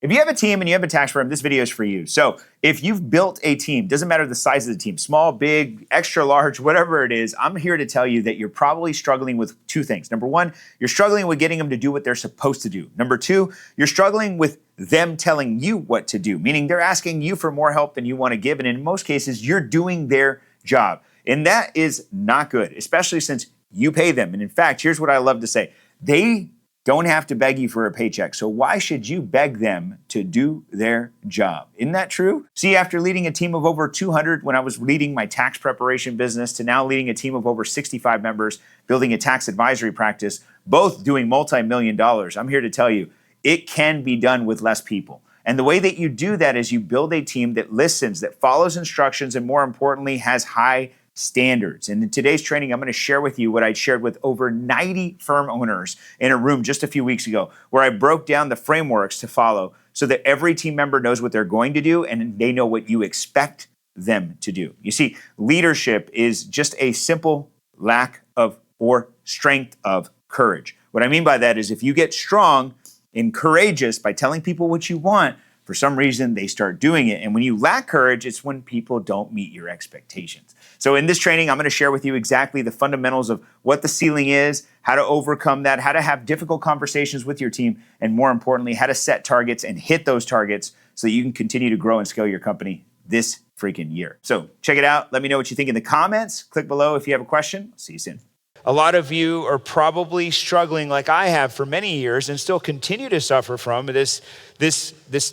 If you have a team and you have a tax firm, this video is for you. So if you've built a team, doesn't matter the size of the team, small, big, extra large, whatever it is, I'm here to tell you that you're probably struggling with two things. Number one, you're struggling with getting them to do what they're supposed to do. Number two, you're struggling with them telling you what to do, meaning they're asking you for more help than you want to give. And in most cases, you're doing their job. And that is not good, especially since you pay them. And in fact, here's what I love to say. They don't have to beg you for a paycheck. So why should you beg them to do their job? Isn't that true? See, after leading a team of over 200 when I was leading my tax preparation business to now leading a team of over 65 members, building a tax advisory practice, both doing multi-million dollars, I'm here to tell you, it can be done with less people. And the way that you do that is you build a team that listens, that follows instructions, and more importantly, has high standards. And in today's training, I'm going to share with you what I shared with over 90 firm owners in a room just a few weeks ago, where I broke down the frameworks to follow so that every team member knows what they're going to do and they know what you expect them to do. You see, leadership is just a simple lack of or strength of courage. What I mean by that is if you get strong and courageous by telling people what you want, for some reason, they start doing it. And when you lack courage, it's when people don't meet your expectations. So in this training, I'm going to share with you exactly the fundamentals of what the ceiling is, how to overcome that, how to have difficult conversations with your team, and more importantly, how to set targets and hit those targets so that you can continue to grow and scale your company this freaking year. So check it out. Let me know what you think in the comments. Click below if you have a question. See you soon. A lot of you are probably struggling like I have for many years and still continue to suffer from this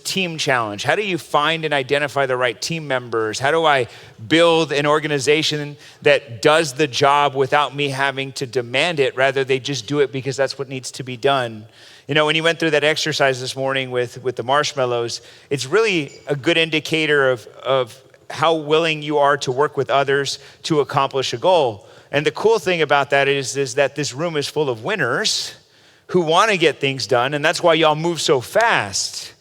team challenge. How do you find and identify the right team members? How do I build an organization that does the job without me having to demand it? Rather, they just do it because that's what needs to be done. You know, when you went through that exercise this morning with the marshmallows, it's really a good indicator of how willing you are to work with others to accomplish a goal. And the cool thing about that is that this room is full of winners who want to get things done, and that's why y'all move so fast.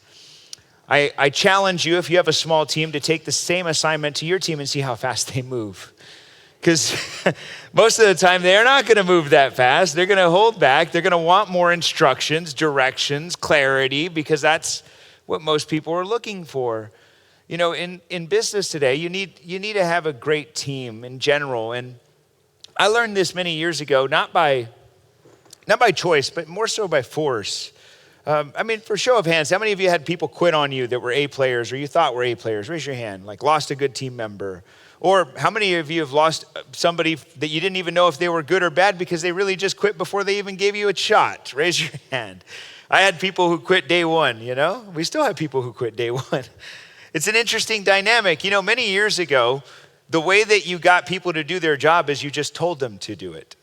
I challenge you, if you have a small team, to take the same assignment to your team and see how fast they move. Because most of the time, they're not going to move that fast. They're going to hold back. They're going to want more instructions, directions, clarity, because that's what most people are looking for. You know, in business today, you need to have a great team in general. And I learned this many years ago, not by choice, but more so by force. I mean, for show of hands, how many of you had people quit on you that were A players or you thought were A players? Raise your hand, like lost a good team member. Or how many of you have lost somebody that you didn't even know if they were good or bad because they really just quit before they even gave you a shot? Raise your hand. I had people who quit day one, you know? We still have people who quit day one. It's an interesting dynamic. You know, many years ago, the way that you got people to do their job is you just told them to do it.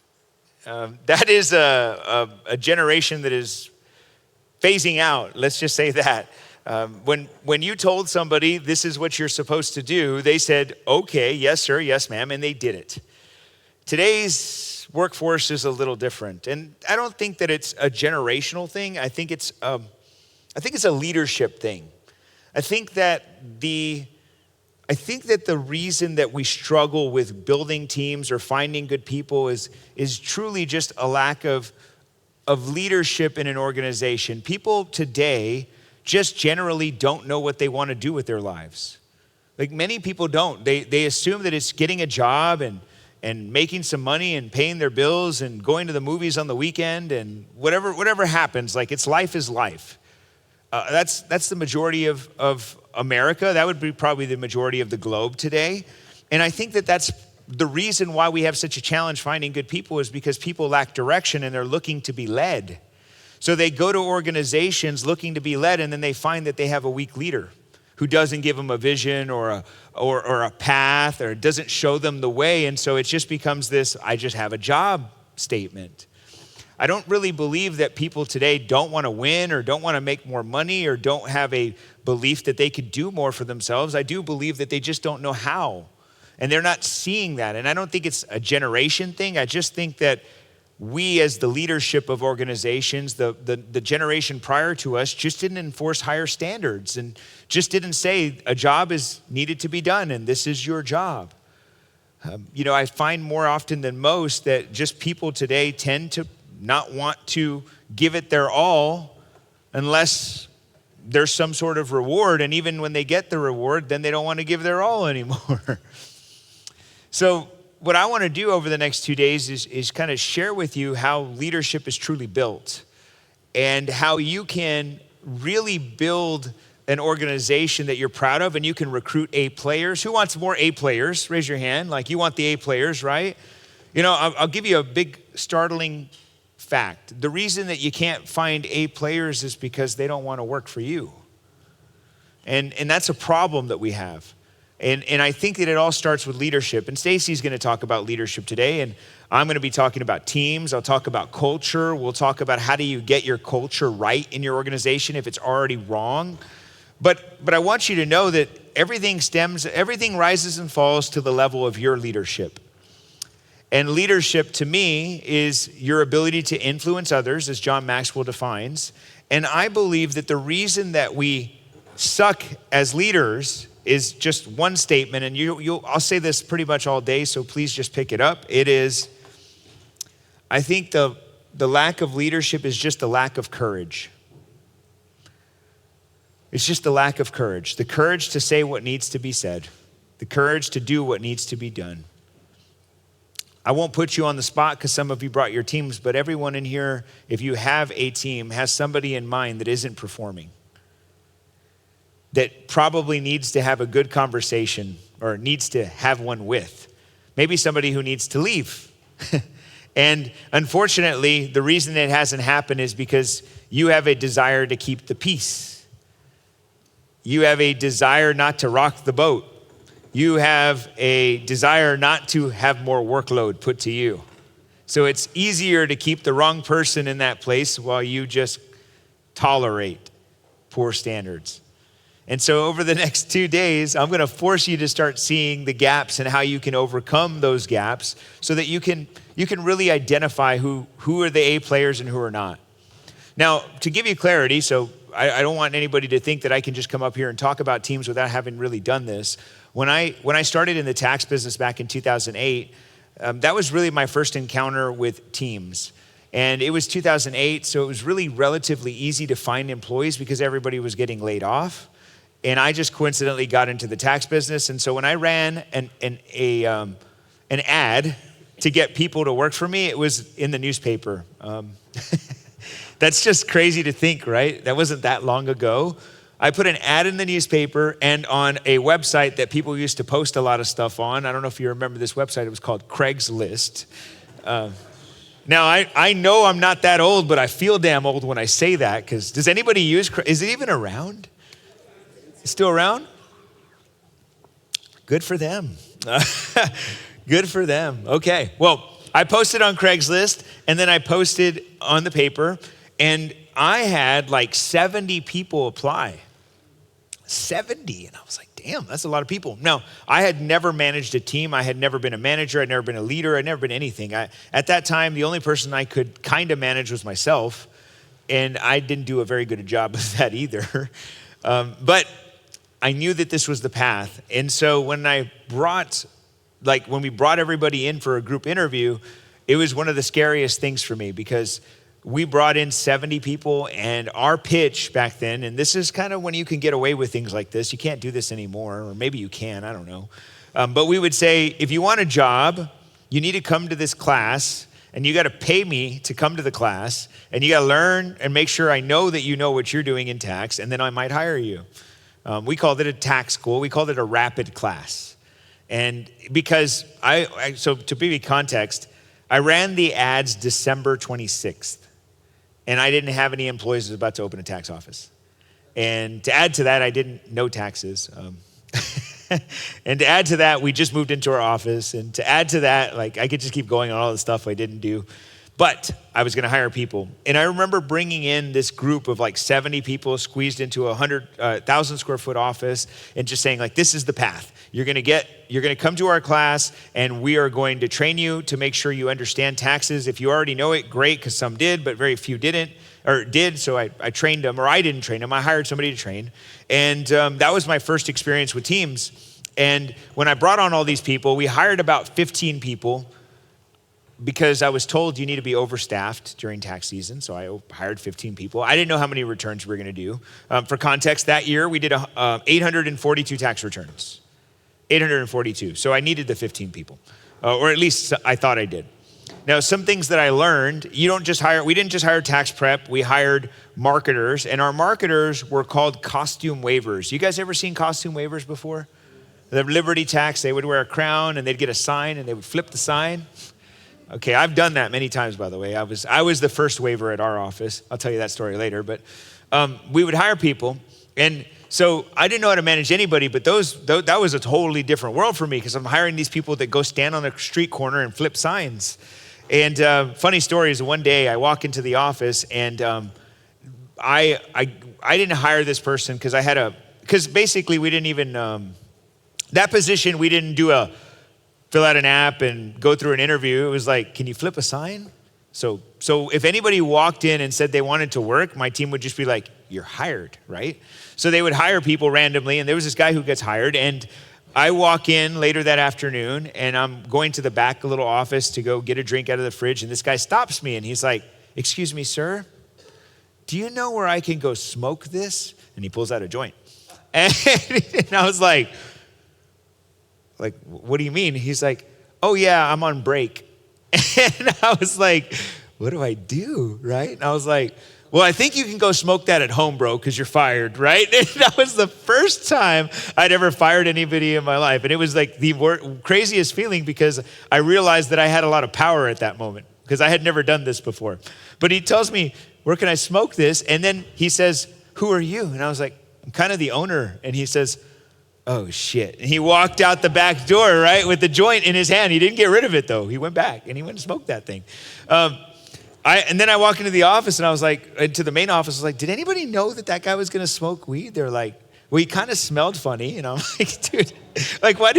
That is a generation that is phasing out, let's just say that. When you told somebody this is what you're supposed to do, they said, okay, yes sir, yes ma'am, and they did it. Today's workforce is a little different. And I don't think that it's a generational thing. I think it's a leadership thing. I think that the reason that we struggle with building teams or finding good people is truly just a lack of leadership in an organization. People today just generally don't know what they want to do with their lives. Like many people don't. They assume that it's getting a job and making some money and paying their bills and going to the movies on the weekend and whatever happens. Like life is life. That's the majority of America. That would be probably the majority of the globe today. And I think that that's the reason why we have such a challenge finding good people is because people lack direction and they're looking to be led. So they go to organizations looking to be led, and then they find that they have a weak leader who doesn't give them a vision or a path or doesn't show them the way. And so it just becomes this, I just have a job statement. I don't really believe that people today don't want to win or don't want to make more money or don't have a belief that they could do more for themselves. I do believe that they just don't know how. And they're not seeing that. And I don't think it's a generation thing. I just think that we as the leadership of organizations, the generation prior to us just didn't enforce higher standards and just didn't say a job is needed to be done and this is your job. I find more often than most that just people today tend to not want to give it their all unless there's some sort of reward. And even when they get the reward, then they don't want to give their all anymore. So what I want to do over the next 2 days is kind of share with you how leadership is truly built and how you can really build an organization that you're proud of, and you can recruit A players. Who wants more A players? Raise your hand. Like, you want the A players, right? You know, I'll give you a big startling fact. The reason that you can't find A players is because they don't want to work for you. And that's a problem that we have. And I think that it all starts with leadership. And Stacy's going to talk about leadership today, and I'm going to be talking about teams. I'll talk about culture. We'll talk about how do you get your culture right in your organization if it's already wrong. But I want you to know that everything rises and falls to the level of your leadership. And leadership to me is your ability to influence others, as John Maxwell defines. And I believe that the reason that we suck as leaders is just one statement, and I'll say this pretty much all day, so please just pick it up. It is, I think the lack of leadership is just the lack of courage. It's just the lack of courage. The courage to say what needs to be said. The courage to do what needs to be done. I won't put you on the spot because some of you brought your teams, but everyone in here, if you have a team, has somebody in mind that isn't performing, that probably needs to have a good conversation or needs to have one with. Maybe somebody who needs to leave. And unfortunately, the reason it hasn't happened is because you have a desire to keep the peace. You have a desire not to rock the boat. You have a desire not to have more workload put to you. So it's easier to keep the wrong person in that place while you just tolerate poor standards. And so over the next 2 days, I'm going to force you to start seeing the gaps and how you can overcome those gaps so that you can really identify who are the A players and who are not. Now, to give you clarity, so I don't want anybody to think that I can just come up here and talk about teams without having really done this. When I started in the tax business back in 2008, that was really my first encounter with teams. And it was 2008, so it was really relatively easy to find employees because everybody was getting laid off. And I just coincidentally got into the tax business. And so when I ran an ad to get people to work for me, it was in the newspaper. That's just crazy to think, right? That wasn't that long ago. I put an ad in the newspaper and on a website that people used to post a lot of stuff on. I don't know if you remember this website. It was called Craigslist. Now, I know I'm not that old, but I feel damn old when I say that, because does anybody use, is it even around? It's still around? Good for them. Good for them. Okay, well, I posted on Craigslist, and then I posted on the paper, and I had like 70 people apply. 70, and I was like, damn, that's a lot of people. Now, I had never managed a team. I had never been a manager. I'd never been a leader. I'd never been anything. At that time, the only person I could kind of manage was myself, and I didn't do a very good job of that either. But I knew that this was the path. And so when we brought everybody in for a group interview, it was one of the scariest things for me because we brought in 70 people, and our pitch back then, and this is kind of when you can get away with things like this. You can't do this anymore, or maybe you can, I don't know. But we would say, if you want a job, you need to come to this class, and you got to pay me to come to the class, and you got to learn and make sure I know that you know what you're doing in tax, and then I might hire you. We called it a tax school. We called it a rapid class. And because so to give you context, I ran the ads December 26th. And I didn't have any employees. I was about to open a tax office. And to add to that, I didn't know taxes. And to add to that, we just moved into our office. And to add to that, like, I could just keep going on all the stuff I didn't do. But I was going to hire people. And I remember bringing in this group of like 70 people squeezed into a 1,000 square foot office and just saying, like, this is the path. You're going to come to our class, and we are going to train you to make sure you understand taxes. If you already know it, great, because some did, but very few didn't, or did. So I trained them, or I didn't train them. I hired somebody to train. And that was my first experience with teams. And when I brought on all these people, we hired about 15 people. because I was told you need to be overstaffed during tax season, so I hired 15 people. I didn't know how many returns we were going to do. For context, that year we did 842 tax returns. 842. So I needed the 15 people, or at least I thought I did. Now, some things that I learned, we didn't just hire tax prep, we hired marketers, and our marketers were called costume waivers. You guys ever seen costume waivers before? The Liberty Tax, they would wear a crown and they'd get a sign and they would flip the sign. Okay, I've done that many times, by the way. I was the first waiver at our office. I'll tell you that story later, but we would hire people, and so I didn't know how to manage anybody, but that was a totally different world for me because I'm hiring these people that go stand on a street corner and flip signs. And funny story is one day I walk into the office and I didn't hire this person because basically we didn't even, that position we didn't fill out an app and go through an interview. It was like, can you flip a sign? So if anybody walked in and said they wanted to work, my team would just be like, you're hired, right? So they would hire people randomly, and there was this guy who gets hired, and I walk in later that afternoon, and I'm going to the back little office to go get a drink out of the fridge, and this guy stops me, and he's like, excuse me, sir, do you know where I can go smoke this? And he pulls out a joint. And I was like, what do you mean? He's like, oh yeah, I'm on break. And I was like, what do I do, right? And I was like, well, I think you can go smoke that at home, bro, because you're fired, right? And that was the first time I'd ever fired anybody in my life. And it was like the craziest feeling because I realized that I had a lot of power at that moment because I had never done this before. But he tells me, where can I smoke this? And then he says, who are you? And I was like, I'm kind of the owner. And he says, oh shit. And he walked out the back door, right, with the joint in his hand. He didn't get rid of it though. He went back and he went and smoked that thing. And then I walk into the office and I was like, into the main office, I was like, did anybody know that guy was going to smoke weed? They're like, well, he kind of smelled funny. And I'm like, dude, like, why'd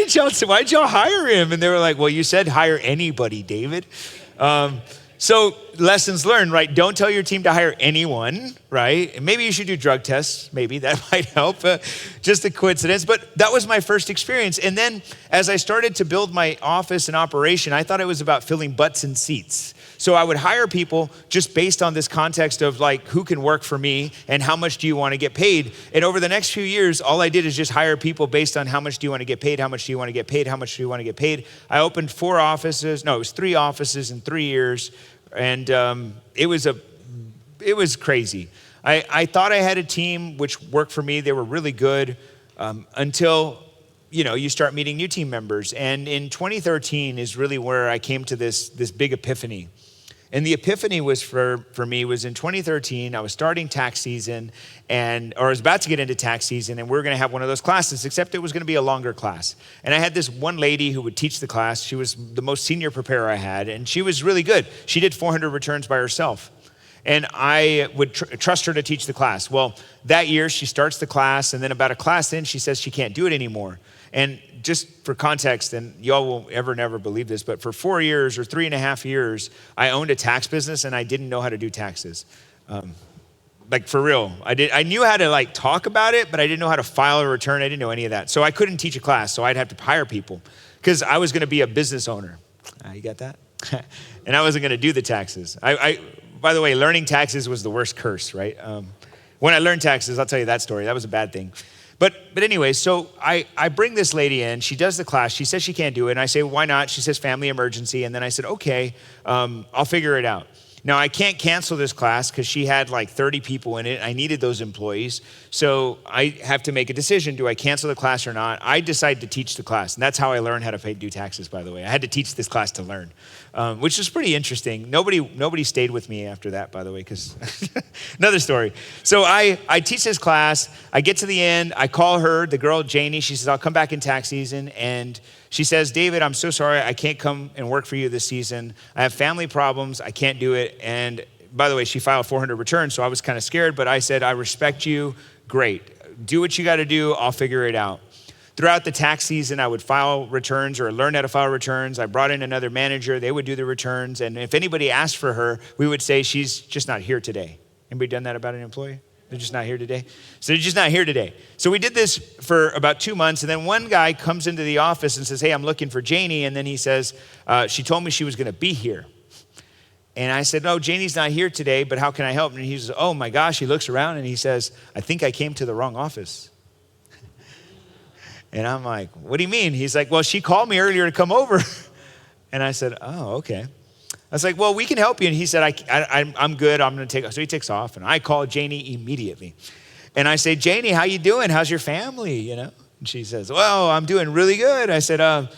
y'all hire him? And they were like, well, you said hire anybody, David. So lessons learned, right? Don't tell your team to hire anyone, right? And maybe you should do drug tests. Maybe that might help. Just a coincidence. But that was my first experience. And then as I started to build my office and operation, I thought it was about filling butts and seats. So I would hire people just based on this context of like, who can work for me and how much do you want to get paid? And over the next few years, all I did is just hire people based on how much do you want to get paid? How much do you want to get paid? How much do you want to get paid? I opened 3 offices in 3 years. And it was crazy. I thought I had a team which worked for me. They were really good until, you start meeting new team members. And in 2013 is really where I came to this big epiphany. And the epiphany was for me was in 2013. I was starting tax season or I was about to get into tax season, and we were going to have one of those classes, except it was going to be a longer class. And I had this one lady who would teach the class. She was the most senior preparer I had, and she was really good. She did 400 returns by herself. And I would trust her to teach the class. Well, that year she starts the class, and then about a class in, she says she can't do it anymore. And just for context, and y'all will never believe this, but for 4 years or 3.5 years, I owned a tax business and I didn't know how to do taxes. Like for real. I knew how to like talk about it, but I didn't know how to file a return. I didn't know any of that. So I couldn't teach a class, so I'd have to hire people because I was gonna be a business owner. You got that? And I wasn't gonna do the taxes. By the way, learning taxes was the worst curse, right? When I learned taxes, I'll tell you that story. That was a bad thing. But anyway, so I bring this lady in. She does the class. She says she can't do it. And I say, why not? She says, family emergency. And then I said, okay, I'll figure it out. Now, I can't cancel this class because she had like 30 people in it. I needed those employees. So I have to make a decision. Do I cancel the class or not? I decide to teach the class. And that's how I learned how to do taxes, by the way. I had to teach this class to learn, which is pretty interesting. Nobody stayed with me after that, by the way, because another story. So I teach this class. I get to the end. I call her, the girl, Janie. She says, I'll come back in tax season. And she says, David, I'm so sorry. I can't come and work for you this season. I have family problems. I can't do it. And by the way, she filed 400 returns, so I was kind of scared, but I said, I respect you. Great. Do what you got to do. I'll figure it out. Throughout the tax season, I would file returns or learn how to file returns. I brought in another manager. They would do the returns. And if anybody asked for her, we would say, she's just not here today. Anybody done that about an employee? They're just not here today. So they're just not here today. So we did this for about 2 months, and then one guy comes into the office and says, hey, I'm looking for Janie, and then he says, she told me she was gonna be here. And I said, no, Janie's not here today, but how can I help? And he says, oh my gosh, he looks around and he says, I think I came to the wrong office. And I'm like, what do you mean? He's like, well, she called me earlier to come over. And I said, oh, okay. I was like, well, we can help you. And he said, I'm good, I'm gonna take off. So he takes off and I call Janie immediately. And I say, Janie, how you doing? How's your family, you know? And she says, well, I'm doing really good. I said,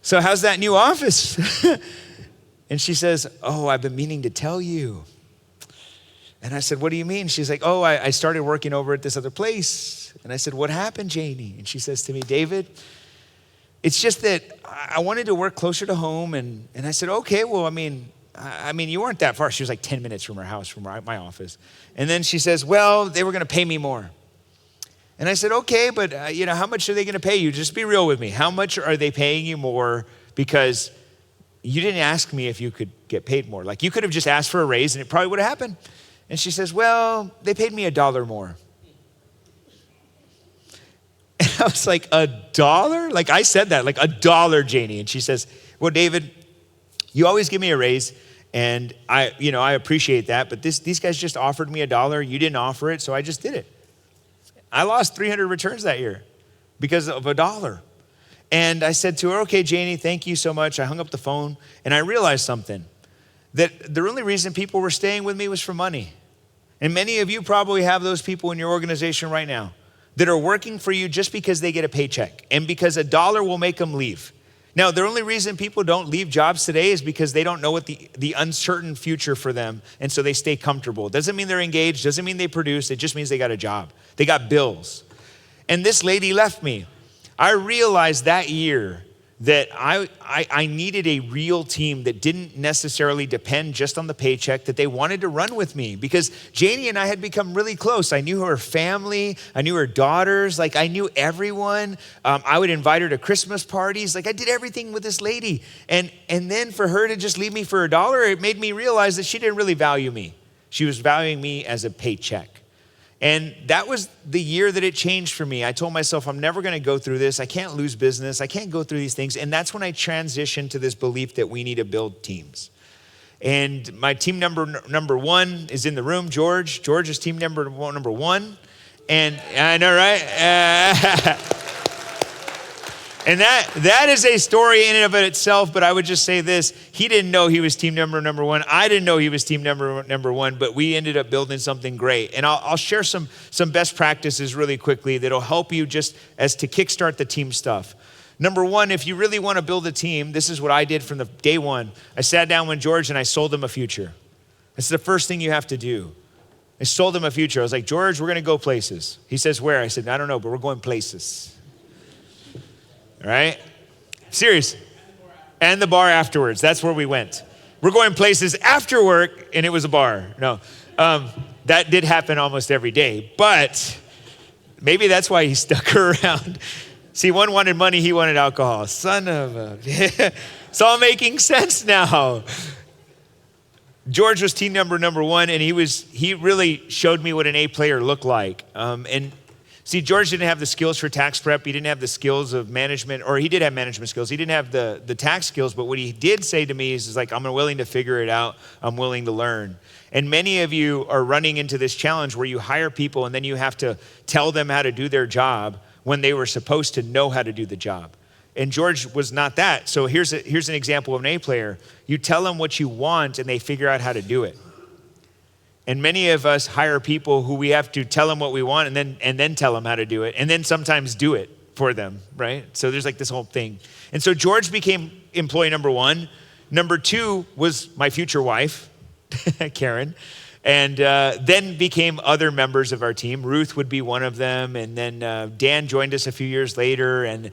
so how's that new office? And she says, oh, I've been meaning to tell you. And I said, what do you mean? She's like, oh, I started working over at this other place. And I said, what happened, Janie? And she says to me, David, it's just that I wanted to work closer to home. And I said, okay, well, I mean, you weren't that far. She was like 10 minutes from her house, from my office. And then she says, well, they were gonna pay me more. And I said, okay, but how much are they gonna pay you? Just be real with me. How much are they paying you more? Because you didn't ask me if you could get paid more. Like you could have just asked for a raise and it probably would have happened. And she says, well, they paid me $1 more. And I was like, $1? Like I said that, like $1, Janie. And she says, well, David, you always give me a raise and I appreciate that, but these guys just offered me $1. You didn't offer it, so I just did it. I lost 300 returns that year because of $1. And I said to her, okay, Janie, thank you so much. I hung up the phone and I realized something, that the only reason people were staying with me was for money. And many of you probably have those people in your organization right now that are working for you just because they get a paycheck and because $1 will make them leave. Now, the only reason people don't leave jobs today is because they don't know what the uncertain future for them, and so they stay comfortable. It doesn't mean they're engaged, doesn't mean they produce, it just means they got a job. They got bills. And this lady left me. I realized that year that I needed a real team that didn't necessarily depend just on the paycheck, that they wanted to run with me, because Janie and I had become really close. I knew her family, I knew her daughters, like I knew everyone. I would invite her to Christmas parties, like I did everything with this lady. And then for her to just leave me for $1, it made me realize that she didn't really value me. She was valuing me as a paycheck. And that was the year that it changed for me. I told myself, I'm never gonna go through this. I can't lose business. I can't go through these things. And that's when I transitioned to this belief that we need to build teams. And my team number one is in the room, George. George is team number one. And I know, right? And that is a story in and of itself, but I would just say this. He didn't know he was team number one. I didn't know he was team number one, but we ended up building something great. And I'll share some best practices really quickly that'll help you just as to kickstart the team stuff. Number one, if you really want to build a team, this is what I did from the day one. I sat down with George and I sold him a future. That's the first thing you have to do. I sold him a future. I was like, George, we're gonna go places. He says, where? I said, I don't know, but we're going places. All right? Serious. And the bar afterwards. That's where we went. We're going places after work, and it was a bar. No. That did happen almost every day, but maybe that's why he stuck around. See, one wanted money, he wanted alcohol. Son of a... It's all making sense now. George was team number one, and he really showed me what an A player looked like. And see, George didn't have the skills for tax prep. He didn't have the skills of management, or he did have management skills. He didn't have the tax skills, but what he did say to me is like, I'm willing to figure it out. I'm willing to learn. And many of you are running into this challenge where you hire people and then you have to tell them how to do their job when they were supposed to know how to do the job. And George was not that. So here's an example of an A player. You tell them what you want and they figure out how to do it. And many of us hire people who we have to tell them what we want and then tell them how to do it, and then sometimes do it for them, right? So there's like this whole thing. And so George became employee number one. Number two was my future wife, Karen, and then became other members of our team. Ruth would be one of them, and then Dan joined us a few years later, and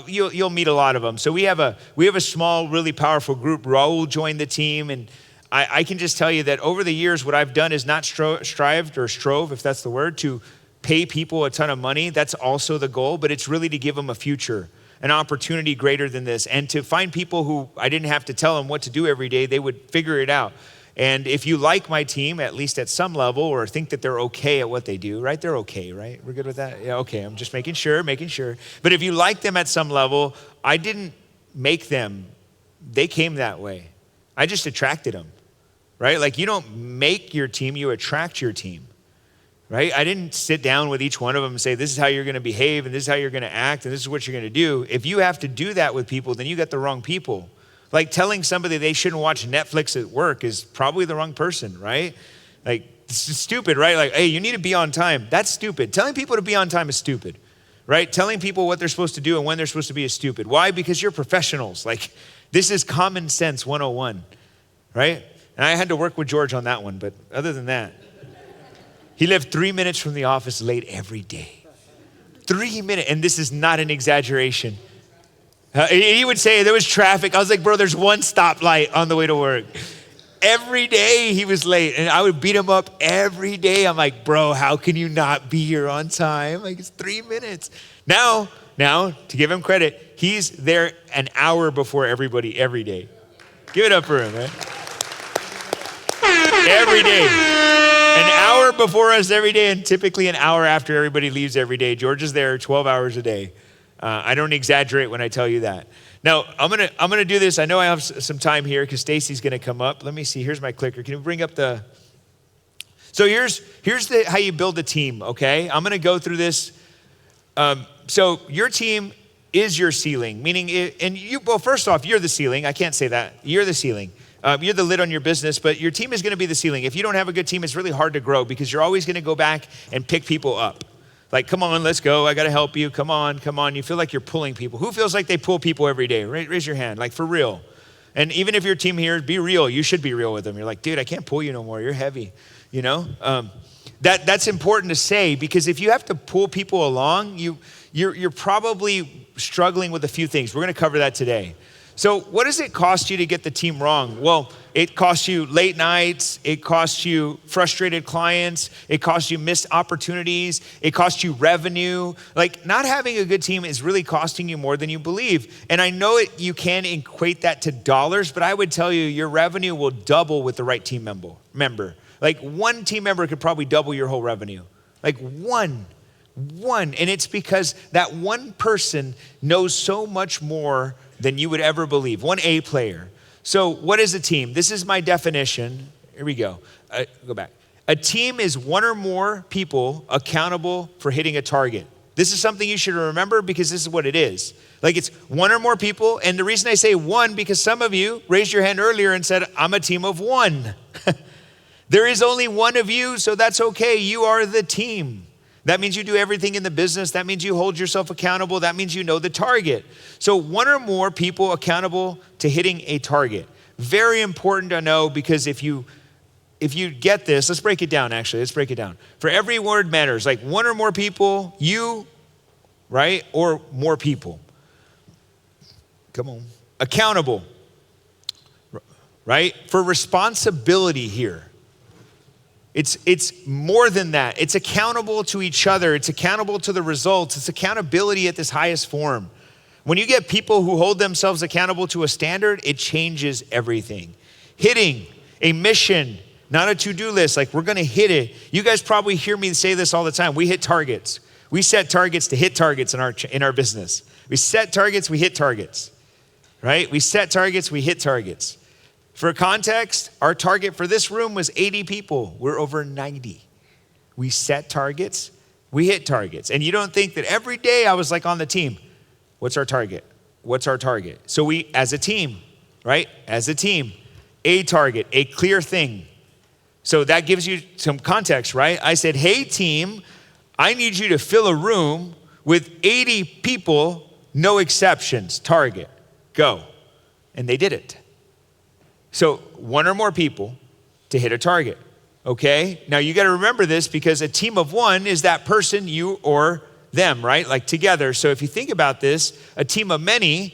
you'll meet a lot of them. So we have a small, really powerful group. Raul joined the team, and I can just tell you that over the years, what I've done is not strove, if that's the word, to pay people a ton of money. That's also the goal, but it's really to give them a future, an opportunity greater than this, and to find people who I didn't have to tell them what to do every day. They would figure it out. And if you like my team, at least at some level, or think that they're okay at what they do, right? They're okay, right? We're good with that? Yeah, okay, I'm just making sure. But if you like them at some level, I didn't make them. They came that way. I just attracted them, right? Like you don't make your team, you attract your team, right? I didn't sit down with each one of them and say, this is how you're gonna behave, and this is how you're gonna act, and this is what you're gonna do. If you have to do that with people, then you got the wrong people. Like telling somebody they shouldn't watch Netflix at work is probably the wrong person, right? Like, it's stupid, right? Like, hey, you need to be on time. That's stupid. Telling people to be on time is stupid, right? Telling people what they're supposed to do and when they're supposed to be is stupid. Why? Because you're professionals. Like, this is common sense 101, right? And I had to work with George on that one, but other than that, he lived 3 minutes from the office late every day. 3 minutes, and this is not an exaggeration. He would say there was traffic. I was like, bro, there's one stoplight on the way to work. Every day he was late, and I would beat him up every day. I'm like, bro, how can you not be here on time? Like, it's 3 minutes. Now, to give him credit, he's there an hour before everybody every day. Give it up for him, man. Every day. An hour before us every day, and typically an hour after everybody leaves every day. George is there 12 hours a day. I don't exaggerate when I tell you that. Now, I'm gonna do this. I know I have some time here because Stacy's gonna come up. Let me see, here's my clicker. Can you bring up the, so here's how you build a team, okay? I'm gonna go through this. So your team is your ceiling, meaning, well, first off, you're the ceiling. I can't say that. You're the ceiling. You're the lid on your business, but your team is gonna be the ceiling. If you don't have a good team, it's really hard to grow because you're always gonna go back and pick people up. Like, come on, let's go. I got to help you. Come on. You feel like you're pulling people. Who feels like they pull people every day? Raise your hand, like for real. And even if your team here, be real. You should be real with them. You're like, dude, I can't pull you no more. You're heavy, you know? That's important to say because if you have to pull people along, you're probably struggling with a few things. We're going to cover that today. So what does it cost you to get the team wrong? Well, it costs you late nights. It costs you frustrated clients. It costs you missed opportunities. It costs you revenue. Like not having a good team is really costing you more than you believe. And I know you can equate that to dollars, but I would tell you your revenue will double with the right team member. Like one team member could probably double your whole revenue. Like one. And it's because that one person knows so much more than you would ever believe. One A player. So what is a team? This is my definition. Here we go. Go back. A team is one or more people accountable for hitting a target. This is something you should remember because this is what it is. Like it's one or more people. And the reason I say one, because some of you raised your hand earlier and said, I'm a team of one. There is only one of you, so that's okay. You are the team. That means you do everything in the business. That means you hold yourself accountable. That means you know the target. So one or more people accountable to hitting a target. Very important to know because if you get this, let's break it down actually. Let's break it down. For every word matters, like one or more people, you, right? Or more people. Come on. Accountable, right? For responsibility here. It's more than that. It's accountable to each other. It's accountable to the results. It's accountability at this highest form. When you get people who hold themselves accountable to a standard, it changes everything. Hitting a mission, not a to-do list, like we're gonna hit it. You guys probably hear me say this all the time. We hit targets. We set targets to hit targets in our business. We set targets, we hit targets, right? We set targets, we hit targets. For context, our target for this room was 80 people. We're over 90. We set targets, we hit targets. And you don't think that every day I was like on the team, what's our target? What's our target? So we, as a team, right? As a team, a target, a clear thing. So that gives you some context, right? I said, hey team, I need you to fill a room with 80 people, no exceptions, target, go. And they did it. So one or more people to hit a target, okay? Now you gotta remember this because a team of one is that person, you or them, right? Like together. So if you think about this, a team of many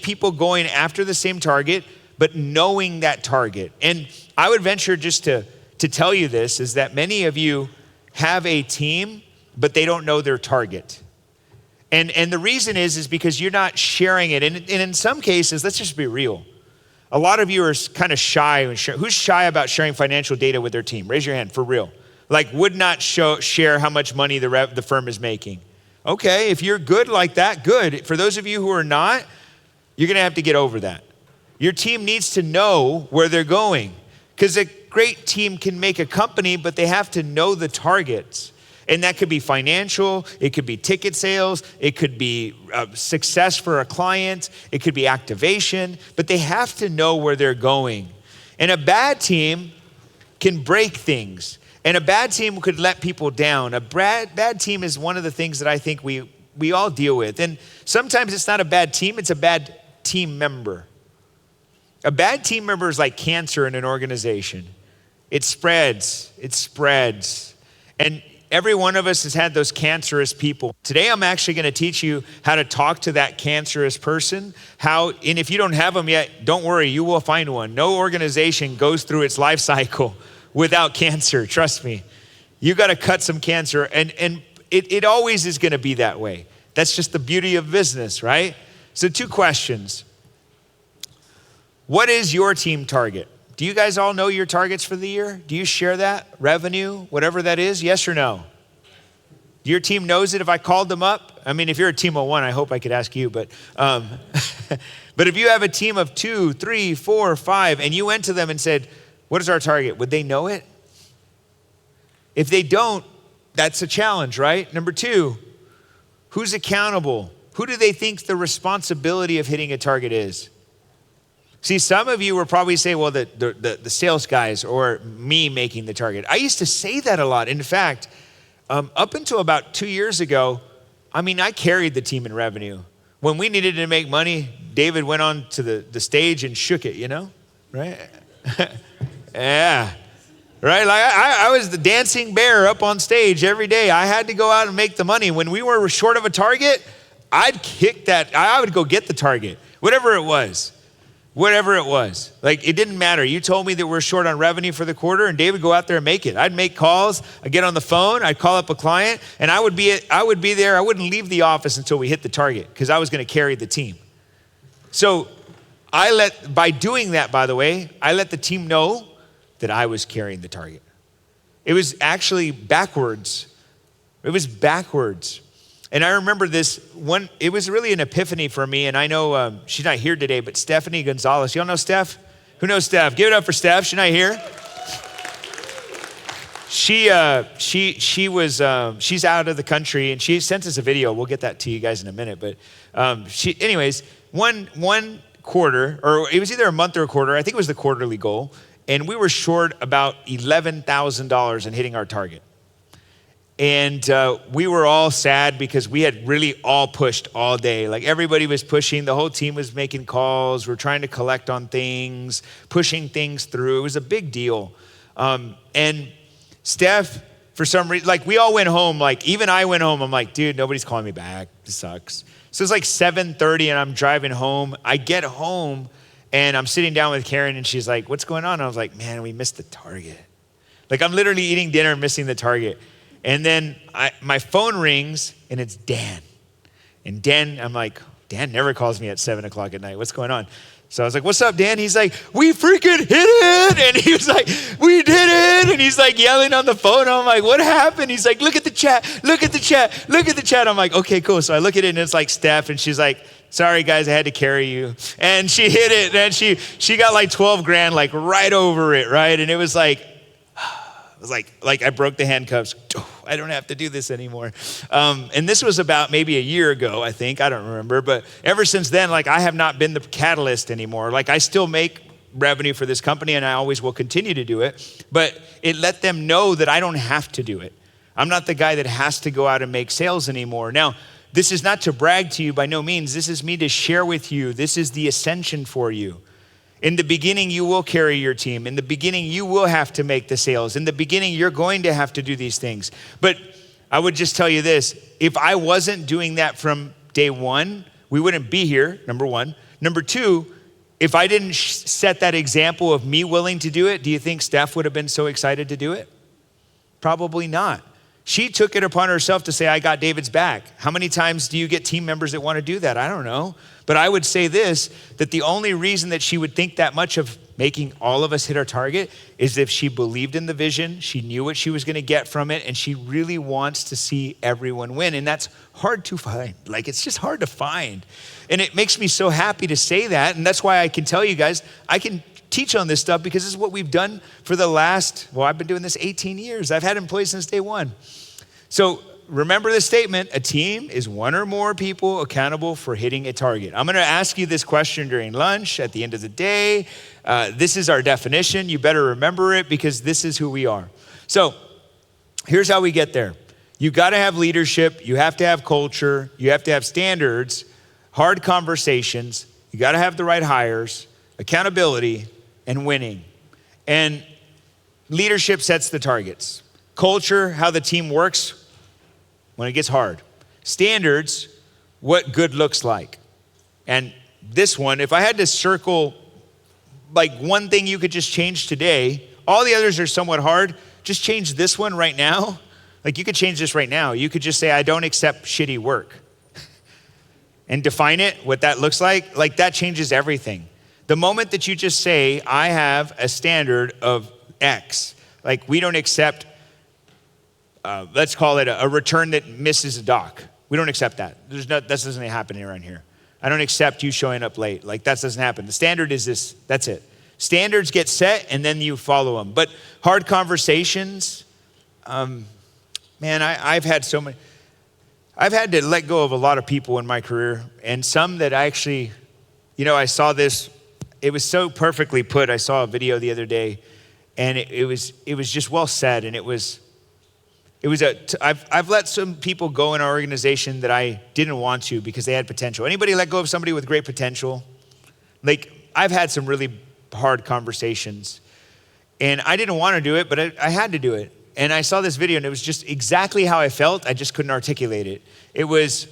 people going after the same target, but knowing that target. And I would venture just to tell you this is that many of you have a team, but they don't know their target. And the reason is because you're not sharing it. And in some cases, let's just be real. A lot of you are kind of shy. Who's shy about sharing financial data with their team? Raise your hand, for real. Like would not share how much money the firm is making. Okay, if you're good like that, good. For those of you who are not, you're gonna have to get over that. Your team needs to know where they're going, because a great team can make a company, but they have to know the targets. And that could be financial, it could be ticket sales, it could be success for a client, it could be activation, but they have to know where they're going. And a bad team can break things. And a bad team could let people down. A bad team is one of the things that I think we all deal with. And sometimes it's not a bad team, it's a bad team member. A bad team member is like cancer in an organization. It spreads. And every one of us has had those cancerous people. Today, I'm actually going to teach you how to talk to that cancerous person. And if you don't have them yet, don't worry, you will find one. No organization goes through its life cycle without cancer, trust me. You got to cut some cancer, and it always is going to be that way. That's just the beauty of business, right? So 2 questions. What is your team target? Do you guys all know your targets for the year? Do you share that? Revenue, whatever that is, yes or no? Your team knows it if I called them up? I mean, if you're a team of 1, I hope I could ask you, but but if you have a team of 2, 3, 4, 5, and you went to them and said, what is our target? Would they know it? If they don't, that's a challenge, right? Number 2, who's accountable? Who do they think the responsibility of hitting a target is? See, some of you will probably say, well, the sales guys or me making the target. I used to say that a lot. In fact, up until about 2 years ago, I carried the team in revenue. When we needed to make money, David went on to the stage and shook it, right? Yeah, right? Like I was the dancing bear up on stage every day. I had to go out and make the money. When we were short of a target, I'd kick that. I would go get the target, whatever it was. Like, it didn't matter. You told me that we're short on revenue for the quarter, and David would go out there and make it. I'd make calls. I'd get on the phone. I'd call up a client, and I would be there. I wouldn't leave the office until we hit the target, because I was going to carry the team. So by doing that, by the way, I let the team know that I was carrying the target. It was actually backwards. And I remember this one, it was really an epiphany for me, and I know she's not here today, but Stephanie Gonzalez. Y'all know Steph? Who knows Steph? Give it up for Steph. She's not here. She's out of the country, and she sent us a video. We'll get that to you guys in a minute. But anyways, one quarter, or it was either a month or a quarter, I think it was the quarterly goal, and we were short about $11,000 in hitting our target. And we were all sad because we had really all pushed all day. Like, everybody was pushing. The whole team was making calls. We're trying to collect on things, pushing things through. It was a big deal. And Steph, for some reason, like, we all went home. Like, even I went home. I'm like, dude, nobody's calling me back. This sucks. So it's like 7:30 and I'm driving home. I get home and I'm sitting down with Karen and she's like, what's going on? And I was like, man, we missed the target. Like, I'm literally eating dinner and missing the target. And then my phone rings and it's Dan. And Dan, I'm like, Dan never calls me at 7 o'clock at night. What's going on? So I was like, what's up, Dan? He's like, we freaking hit it. And he was like, we did it. And he's like yelling on the phone. I'm like, what happened? He's like, look at the chat. I'm like, okay, cool. So I look at it and it's like Steph, and she's like, sorry guys, I had to carry you. And she hit it, and she got like 12 grand, like right over it, right? And it was like I broke the handcuffs. I don't have to do this anymore. And this was about maybe a year ago, I think. I don't remember. But ever since then, like, I have not been the catalyst anymore. Like, I still make revenue for this company, and I always will continue to do it. But it let them know that I don't have to do it. I'm not the guy that has to go out and make sales anymore. Now, this is not to brag to you by no means. This is me to share with you. This is the ascension for you. In the beginning, you will carry your team. In the beginning, you will have to make the sales. In the beginning, you're going to have to do these things. But I would just tell you this. If I wasn't doing that from day one, we wouldn't be here, number one. Number two, if I didn't set that example of me willing to do it, do you think Steph would have been so excited to do it? Probably not. She took it upon herself to say, I got David's back. How many times do you get team members that want to do that? I don't know. But I would say this, that the only reason that she would think that much of making all of us hit our target is if she believed in the vision, she knew what she was going to get from it, and she really wants to see everyone win. And that's hard to find. Like, it's just hard to find. And it makes me so happy to say that. And that's why I can tell you guys, I can teach on this stuff because this is what we've done for the last, I've been doing this 18 years. I've had employees since day one. So remember this statement, a team is one or more people accountable for hitting a target. I'm gonna ask you this question during lunch, at the end of the day. This is our definition. You better remember it because this is who we are. So here's how we get there. You gotta have leadership, you have to have culture, you have to have standards, hard conversations, you gotta have the right hires, accountability, and winning. And leadership sets the targets. Culture, how the team works when it gets hard. Standards, what good looks like. And this one, if I had to circle like one thing you could just change today, all the others are somewhat hard, just change this one right now. Like you could change this right now. You could just say, I don't accept shitty work. And define it, what that looks like that changes everything. The moment that you just say, I have a standard of X, like we don't accept, let's call it a return that misses a dock. We don't accept that. That doesn't happen around here. I don't accept you showing up late. Like that doesn't happen. The standard is this, that's it. Standards get set and then you follow them. But hard conversations, man, I've had so many, I've had to let go of a lot of people in my career, and some that I actually, I saw this, it was so perfectly put. I saw a video the other day, and it was just well said, and I've let some people go in our organization that I didn't want to because they had potential. Anybody let go of somebody with great potential? Like, I've had some really hard conversations, and I didn't want to do it, but I had to do it. And I saw this video, and it was just exactly how I felt. I just couldn't articulate it. It was,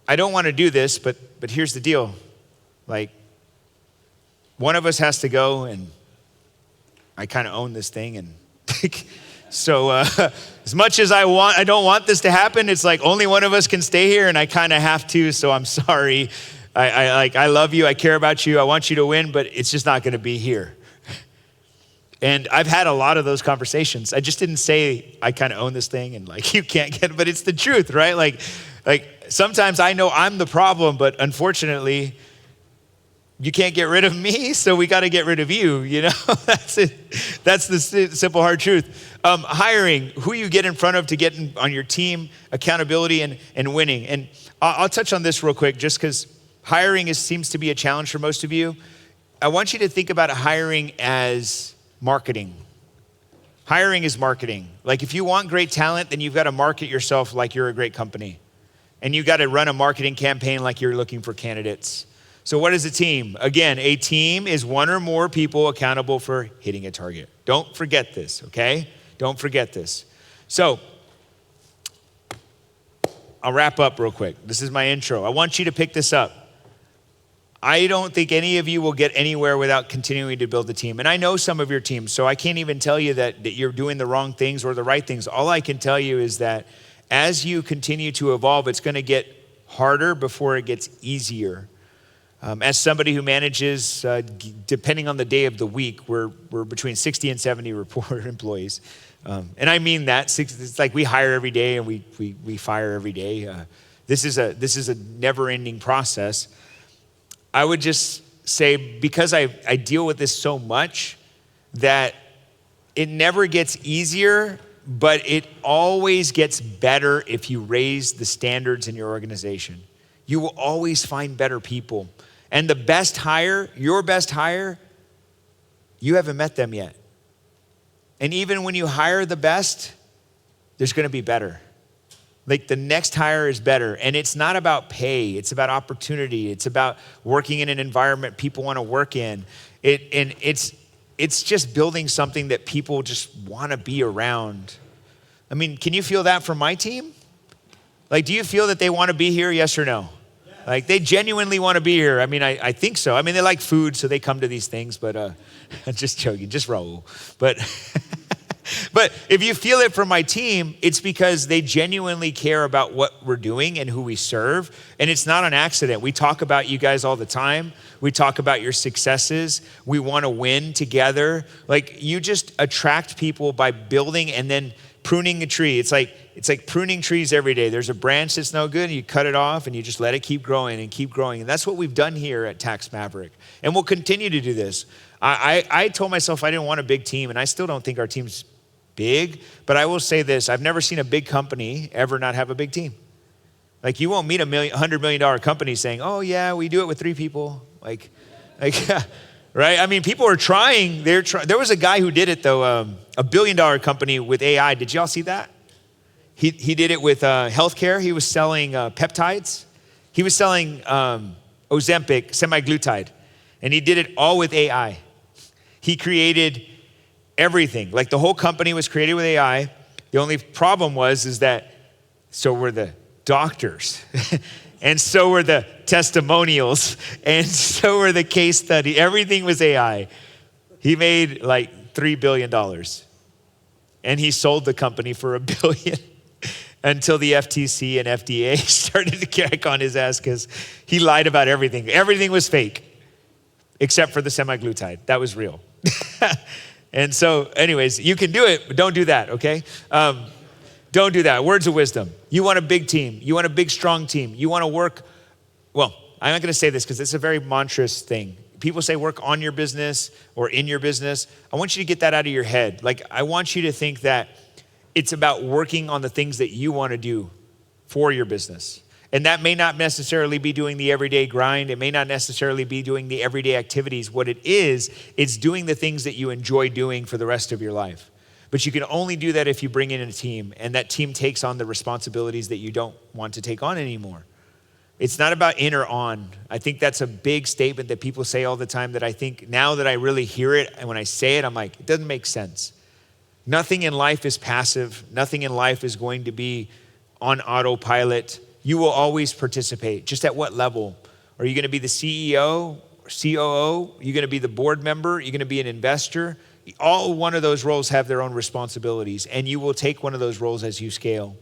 I don't want to do this, but here's the deal. Like, one of us has to go, and I kind of own this thing. And so as much as I don't want this to happen, it's like only one of us can stay here, and I kind of have to, so I'm sorry. I love you, I care about you, I want you to win, but it's just not going to be here. And I've had a lot of those conversations. I just didn't say I kind of own this thing and like you can't get it, but it's the truth, right? Like sometimes I know I'm the problem, but unfortunately, you can't get rid of me, so we got to get rid of you, That's it. That's the simple, hard truth. Hiring, who you get in front of to get on your team, accountability and winning. And I'll touch on this real quick just because hiring seems to be a challenge for most of you. I want you to think about hiring as marketing. Hiring is marketing. Like if you want great talent, then you've got to market yourself like you're a great company. And you got to run a marketing campaign like you're looking for candidates. So what is a team? Again, a team is one or more people accountable for hitting a target. Don't forget this, okay? Don't forget this. So I'll wrap up real quick. This is my intro. I want you to pick this up. I don't think any of you will get anywhere without continuing to build a team. And I know some of your teams, so I can't even tell you that you're doing the wrong things or the right things. All I can tell you is that as you continue to evolve, it's going to get harder before it gets easier. As somebody who manages, depending on the day of the week, we're between 60 and 70 report employees. And I mean that. It's like we hire every day and we fire every day. This is a never-ending process. I would just say, because I deal with this so much, that it never gets easier, but it always gets better if you raise the standards in your organization. You will always find better people. And the best hire, your best hire, you haven't met them yet. And even when you hire the best, there's going to be better. Like the next hire is better. And it's not about pay. It's about opportunity. It's about working in an environment people want to work in. It's just building something that people just want to be around. I mean, can you feel that from my team? Like, do you feel that they want to be here? Yes or no? Yes. Like they genuinely want to be here. I mean, I think so. I mean, they like food, so they come to these things, but I'm just joking, just Raul. But But if you feel it from my team, it's because they genuinely care about what we're doing and who we serve. And it's not an accident. We talk about you guys all the time. We talk about your successes. We want to win together. Like, you just attract people by building and then pruning a tree. It's like pruning trees every day. There's a branch that's no good, and you cut it off and you just let it keep growing and keep growing. And that's what we've done here at Tax Maverick. And we'll continue to do this. I told myself I didn't want a big team, and I still don't think our team's big, but I will say this: I've never seen a big company ever not have a big team. Like, you won't meet $100 million company saying, oh yeah, we do it with 3 people. Like, right? I mean, people are trying. There was a guy who did it though, a $1 billion company with AI. Did y'all see that? He did it with healthcare. He was selling peptides. He was selling Ozempic, semaglutide, and he did it all with AI. He created everything. Like, the whole company was created with AI. The only problem is that so were the doctors, and so were the testimonials, and so were the case study. Everything was AI. He made like $3 billion, and he sold the company for $1 billion until the FTC and FDA started to kick on his ass because he lied about everything. Everything was fake, except for the semaglutide. That was real. And so, anyways, you can do it, but don't do that, okay? Don't do that. Words of wisdom. You want a big team. You want a big, strong team. You want to work, well, I'm not going to say this because it's a very monstrous thing. People say work on your business or in your business. I want you to get that out of your head. Like, I want you to think that it's about working on the things that you want to do for your business. And that may not necessarily be doing the everyday grind. It may not necessarily be doing the everyday activities. What it is, it's doing the things that you enjoy doing for the rest of your life. But you can only do that if you bring in a team, and that team takes on the responsibilities that you don't want to take on anymore. It's not about in or on. I think that's a big statement that people say all the time that I think now that I really hear it, and when I say it, I'm like, it doesn't make sense. Nothing in life is passive. Nothing in life is going to be on autopilot. You will always participate. Just at what level? Are you going to be the CEO, COO? Are you going to be the board member? Are you going to be an investor? All one of those roles have their own responsibilities, and you will take one of those roles as you scale.